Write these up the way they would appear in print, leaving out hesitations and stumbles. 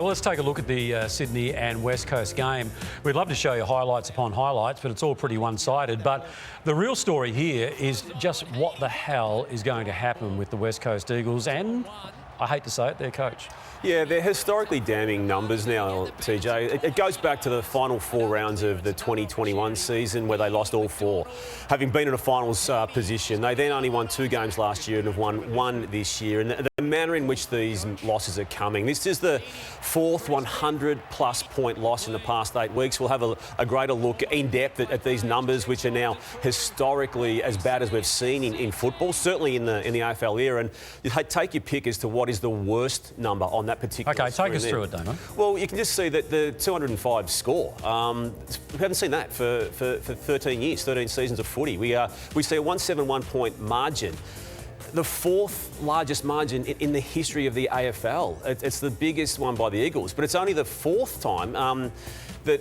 Well, let's take a look at the Sydney and West Coast game. We'd love to show you highlights upon highlights, but it's all pretty one-sided. But the real story here is just what the hell is going to happen with the West Coast Eagles and, I hate to say it, their coach. Yeah, they're historically damning numbers now, TJ. It goes back to the final 4 rounds of the 2021 season where they lost all 4. Having been in a finals position, they then only won 2 games last year and have won 1 this year. And the manner in which these losses are coming, this is the 4th 100-plus point loss in the past 8 weeks. We'll have a greater look in depth at these numbers, which are now historically as bad as we've seen in football, certainly in the AFL era. And you take your pick as to what is the worst number on that particular Okay, take us through it, Damon. Well, you can just see that the 205 score. We haven't seen that for 13 years, 13 seasons of footy. We see a 171-point margin. The 4th largest margin in the history of the AFL. It's the biggest one by the Eagles, but it's only the 4th time that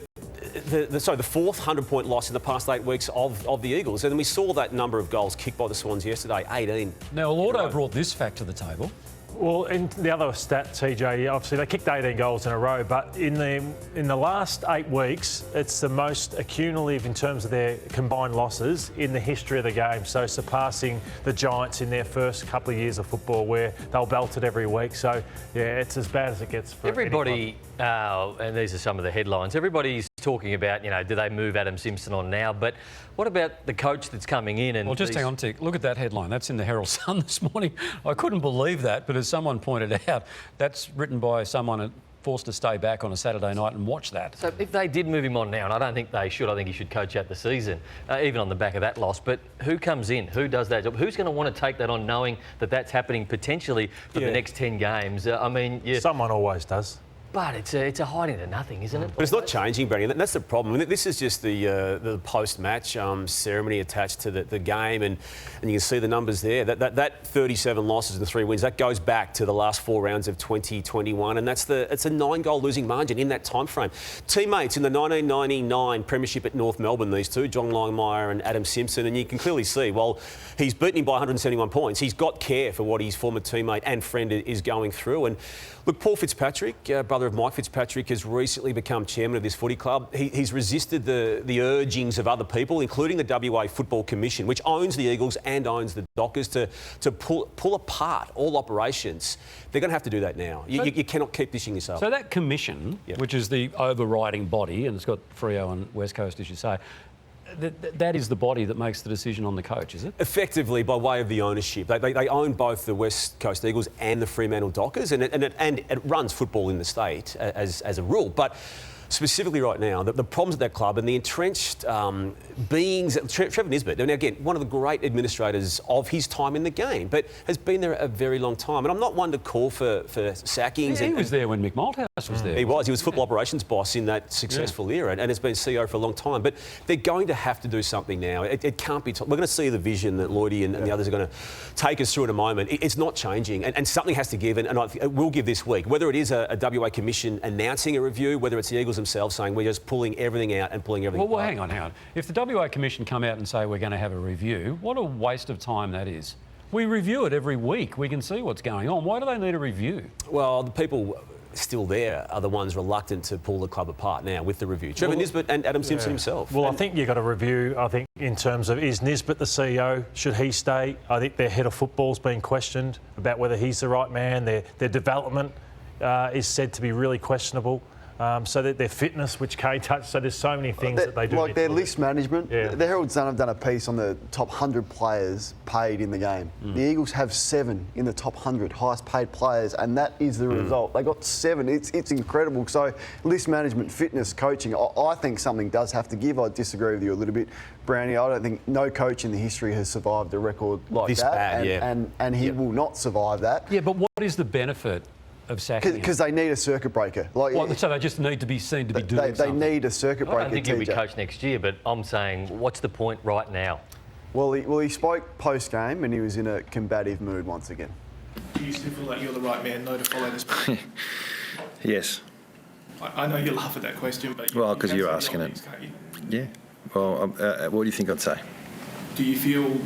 the 4th 100-point loss in the past 8 weeks of the Eagles. And we saw that number of goals kicked by the Swans yesterday, 18. Now, Lordo brought this fact to the table. Well, in the other stat, TJ, obviously they kicked 18 goals in a row, but in the last 8 weeks, it's the most cumulative in terms of their combined losses in the history of the game. So surpassing the Giants in their first couple of years of football, where they'll belt it every week. So yeah, it's as bad as it gets for everybody. And these are some of the headlines. Everybody's talking about, do they move Adam Simpson on now? But what about the coach that's coming in? And well, just hang on, Tick. Look at that headline. That's in the Herald Sun this morning. I couldn't believe that, but as someone pointed out, that's written by someone forced to stay back on a Saturday night and watch that. So if they did move him on now, and I don't think they should, I think he should coach out the season, even on the back of that loss. But who comes in? Who does that job? Who's going to want to take that on knowing that that's happening potentially for the next 10 games? Someone always does. But it's a hiding to nothing, isn't it? But it's not changing, Brendan. That's the problem. This is just the post-match ceremony attached to the game, and you can see the numbers there. That 37 losses and 3 wins, that goes back to the last 4 rounds of 2021, and it's a 9-goal losing margin in that time frame. Teammates in the 1999 Premiership at North Melbourne, these two, John Longmire and Adam Simpson, and you can clearly see, while he's beaten him by 171 points, he's got care for what his former teammate and friend is going through. And look, Paul Fitzpatrick, brother of Mike Fitzpatrick, has recently become chairman of this footy club. He's resisted the urgings of other people, including the WA Football Commission, which owns the Eagles and owns the Dockers, to pull apart all operations. They're going to have to do that now. You cannot keep dishing this up. So that commission, which is the overriding body, and it's got Freo and West Coast, as you say, that is the body that makes the decision on the coach, is it? Effectively, by way of the ownership. They own both the West Coast Eagles and the Fremantle Dockers, and it runs football in the state as a rule. But specifically right now, the problems at that club and the entrenched beings... Trevor Nisbet, now again, one of the great administrators of his time in the game, but has been there a very long time. And I'm not one to call for sackings. Yeah, he was there when Mick Malthouse was there. He was football operations boss in that successful era and has been CEO for a long time. But they're going to have to do something now. It can't be... We're going to see the vision that Lloydie and the others are going to take us through in a moment. It's not changing, and something has to give, and it will give this week. Whether it is a WA Commission announcing a review, whether it's the Eagles themselves saying we're just pulling everything out and pulling everything Well, hang on. If the WA Commission come out and say we're going to have a review, what a waste of time that is. We review it every week. We can see what's going on. Why do they need a review? Well, the people still there are the ones reluctant to pull the club apart now with the review. Trevor Nisbet and Adam Simpson himself. Well, I think you've got a review, I think, in terms of, is Nisbet the CEO? Should he stay? I think their head of football's been questioned about whether he's the right man. Their development is said to be really questionable. So that their fitness, which Kay touched, so there's so many things that they do. Like their list management. The Herald Sun have done a piece on the top 100 players paid in the game. The Eagles have 7 in the top 100 highest paid players, and that is the result. They got 7. It's incredible. So list management, fitness, coaching, I think something does have to give. I disagree with you a little bit, Brownie. I don't think no coach in the history has survived a record like this that. Bad, and he will not survive that. Yeah, but what is the benefit of sacking him? Because they need a circuit breaker. So they just need to be seen to be doing something? They need a circuit breaker. I don't think he'll be coached next year, but I'm saying, what's the point right now? Well, he spoke post-game and he was in a combative mood once again. Do you still feel like you're the right man, though, to follow this? Yes. I know you laugh at that question, but... Well, because you're asking it. Yeah. Well, what do you think I'd say? Do you feel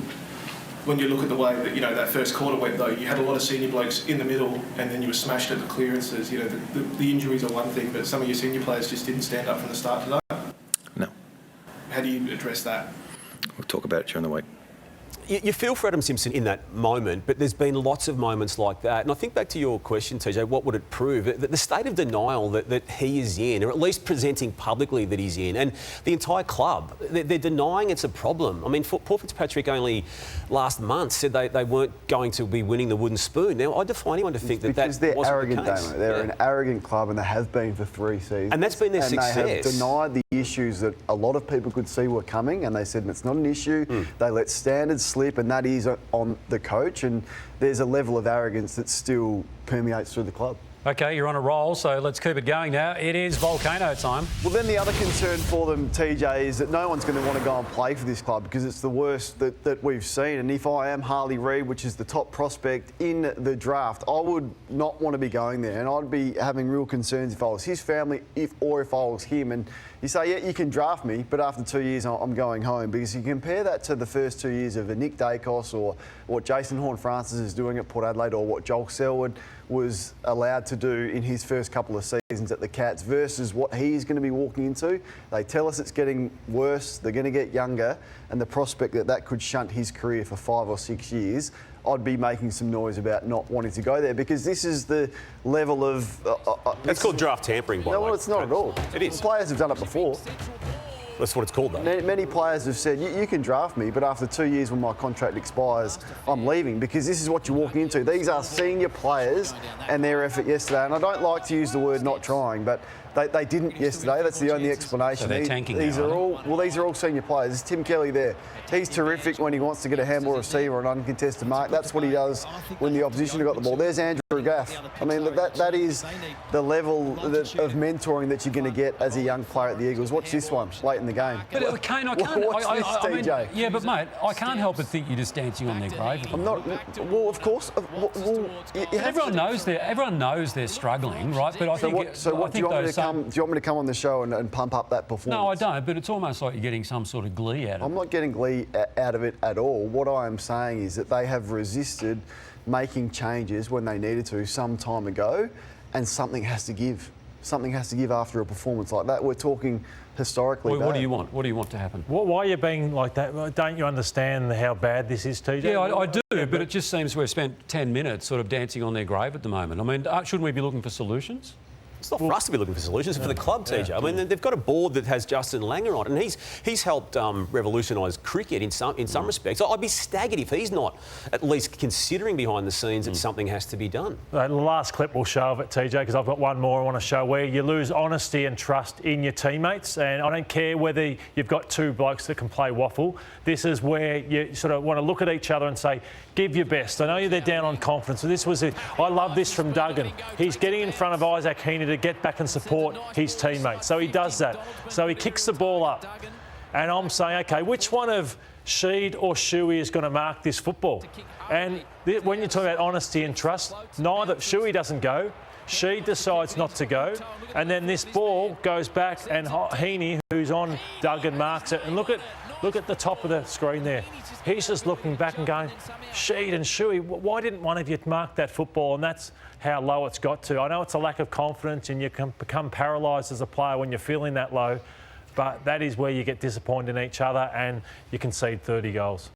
when you look at the way that that first quarter went, though, you had a lot of senior blokes in the middle, and then you were smashed at the clearances. The injuries are one thing, but some of your senior players just didn't stand up from the start today. No. How do you address that? We'll talk about it during the week. You feel for Adam Simpson in that moment, but there's been lots of moments like that. And I think back to your question, TJ, what would it prove? The state of denial that he is in, or at least presenting publicly that he's in, and the entire club, they're denying it's a problem. I mean, Paul Fitzpatrick only last month said they weren't going to be winning the wooden spoon. Now, I defy anyone to think that because that they're wasn't arrogant, the case. Damo. They're an arrogant club, and they have been for 3 seasons. And that's been their success. They have denied the issues that a lot of people could see were coming, and they said it's not an issue. They let standards slip, and that is on the coach, and there's a level of arrogance that still permeates through the club. OK, you're on a roll, so let's keep it going now. It is volcano time. Well, then the other concern for them, TJ, is that no one's going to want to go and play for this club because it's the worst that we've seen. And if I am Harley Reid, which is the top prospect in the draft, I would not want to be going there, and I'd be having real concerns if I was his family, if I was him. And you say, yeah, you can draft me, but after 2 years, I'm going home. Because you compare that to the first 2 years of a Nick Dacos, or what Jason Horne-Francis is doing at Port Adelaide, or what Joel Selwood was allowed to do in his first couple of seasons at the Cats, versus what he's going to be walking into. They tell us it's getting worse, they're going to get younger, and the prospect that could shunt his career for 5 or 6 years, I'd be making some noise about not wanting to go there, because this is the level of... That's called draft tampering, by the way. No, well, it's not at all. It is. Players have done it before. That's what it's called, though. Many players have said, you can draft me, but after 2 years when my contract expires, I'm leaving, because this is what you're walking into. These are senior players and their effort yesterday. And I don't like to use the word not trying, but they didn't yesterday. That's the only explanation. So they're tanking these now, are these are all senior players. There's Tim Kelly there. He's terrific when he wants to get a handball receiver or an uncontested mark. That's what he does when the opposition have got the ball. There's Andrew Gaff. I mean, that is the level of mentoring that you're going to get as a young player at the Eagles. Watch this one late in the game. But Kane, I can't... Watch this, TJ. Yeah, but mate, I can't help but think you're just dancing on their grave. I'm not... Well, of course... Everyone knows they're struggling, right? But I think... Do you want me to come on the show and pump up that performance? No, I don't, but it's almost like you're getting some sort of glee out of it. I'm not getting glee out of it at all. What I am saying is that they have resisted making changes when they needed to some time ago, and something has to give. Something has to give after a performance like that. We're talking historically bad. What do you want? What do you want to happen? Why are you being like that? Don't you understand how bad this is, TJ? Yeah, I do, but it just seems we've spent 10 minutes sort of dancing on their grave at the moment. I mean, shouldn't we be looking for solutions? It's not for us to be looking for solutions, it's for the club, TJ. I mean, they've got a board that has Justin Langer on it, and he's helped revolutionise cricket in some respects. I'd be staggered if he's not at least considering behind the scenes that something has to be done. The last clip we'll show of it, TJ, because I've got one more I want to show where you lose honesty and trust in your teammates. And I don't care whether you've got 2 blokes that can play waffle. This is where you sort of want to look at each other and say, give your best. I know they're down on confidence. So this was it. I love this from Duggan. He's getting in front of Isaac Heaney to get back and support his teammates. So he does that. So he kicks the ball up. And I'm saying, OK, which one of Sheed or Shuey is going to mark this football? And when you talk about honesty and trust, neither Shuey doesn't go. Sheed decides not to go. And then this ball goes back and Heaney, who's on Duggan, marks it. And look at the top of the screen there. He's just looking back and going, Sheed and Shuey, why didn't one of you mark that football? And that's how low it's got to. I know it's a lack of confidence and you can become paralysed as a player when you're feeling that low, but that is where you get disappointed in each other and you concede 30 goals.